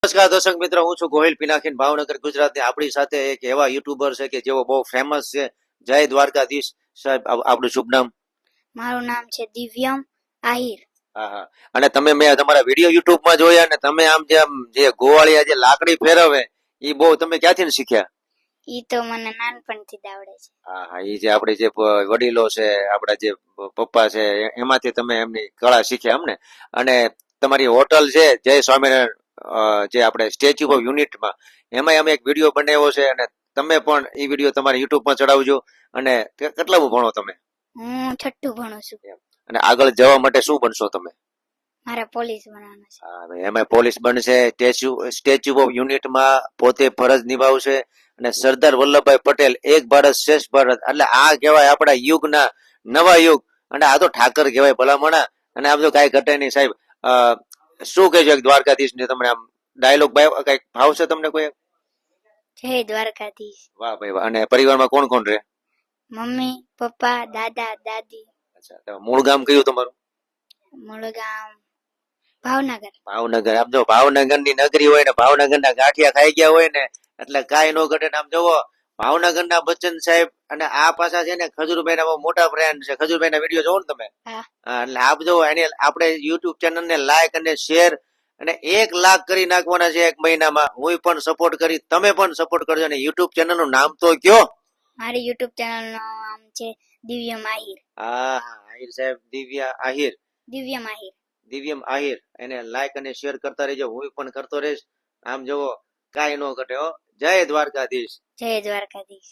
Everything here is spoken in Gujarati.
નમસ્કાર દર્શક મિત્રો, હું છું ગોહિલ પિનાકીન ભાવનગર ગુજરાતની. આપણી સાથે એક એવા યુટ્યુબર છે કે જેઓ બહુ ફેમસ છે. જય દ્વારકાધીશ સાહેબ, આપણું શુભ નામ? મારું નામ છે દિવ્યમ આહિર. હા હા. અને મેં તમારા વિડીયો યુટ્યુબમાં જોયા ને તમે જે ગોવાળિયા જે લાકડી ફેરવે એ બહુ તમે ક્યાંથી શીખ્યા? ઈ તો મને નાનપણથી જ આવડે છે. હા હા. એ જે આપણે જે વડીલો છે, આપણા જે પપ્પા છે, એમાંથી તમે એમની કળા શીખ્યા એમને. અને તમારી હોટલ છે જય સ્વામિનારાયણ, જે આપણે સ્ટેચ્યુ ઓફ યુનિટમાં, એમાં અમે એક વિડીયો બનાવ્યો છે. અને તમે પણ એ વિડીયો તમારા યુટ્યુબમાં ચડાવજો. અને કેટલામું ભણો તમે? હું છઠ્ઠું ભણું છું. અને આગળ જવા માટે શું બનશો તમે? મારે પોલીસ બનવાનું છે. હા, એમાં પોલીસ બનશે. સ્ટેચ્યુ ઓફ યુનિટમાં પોતે ફરજ નિભાવશે. અને સરદાર વલ્લભભાઈ પટેલ એક ભારત શ્રેષ્ઠ ભારત, એટલે આ કહેવાય આપણા યુગના નવા યુગ. અને આ તો ઠાકર કહેવાય ભલામણા. અને આમ તો કઈ ઘટે નહીં સાહેબ. શું કહેજો દ્વારકાધીશ ને તમને આમ ડાયલોગ કઈક ભાવશે તમને કોઈ? જય દ્વારકાધીશ. વાહ ભાઈ વાહ. અને પરિવારમાં કોણ કોણ રહે? મમ્મી, પપ્પા, દાદા, દાદી. અચ્છા, મૂળ ગામ કયું તમારું? મૂળ ગામ ભાવનગર. ભાવનગર. આમ જો ભાવનગર ની નગરી હોય ને ભાવનગર ના ગાંઠિયા ખાઈ ગયા હોય ને એટલે કાંઈ નો ઘટે. આમ જોવો ભાવનગર ના બચ્ચન સાહેબ. અને આ પાછા છે ને ખજૂરભાઈ ના બહુ મોટા ફ્રેન્ડ છે. ખજૂરભાઈ ના વિડીયો જોવો ને તમે? હા. એટલે આપ જોવો એને આપણે યુટ્યુબ ચેનલ ને લાઈક અને શેર અને 1 લાખ કરી નાખવાના છે એક મહિનામાં. હું પણ સપોર્ટ કરી, તમે પણ સપોર્ટ કરજો. અને યુટ્યુબ ચેનલ નું નામ તો કયો? મારી યુટ્યુબ ચેનલ નું નામ છે દિવ્યમ આહિર. હા હા, આહિર સાહેબ, દિવ્યા આહિર. દિવ્યમ આહિર. દિવ્યમ આહિર. એને લાઈક અને શેર કરતા રહેજો. હું પણ કરતો રહીશ. આમ જોવો કાંઈ નો ઘટે હો. જય દ્વારકાધીશ. જય દ્વારકાધીશ.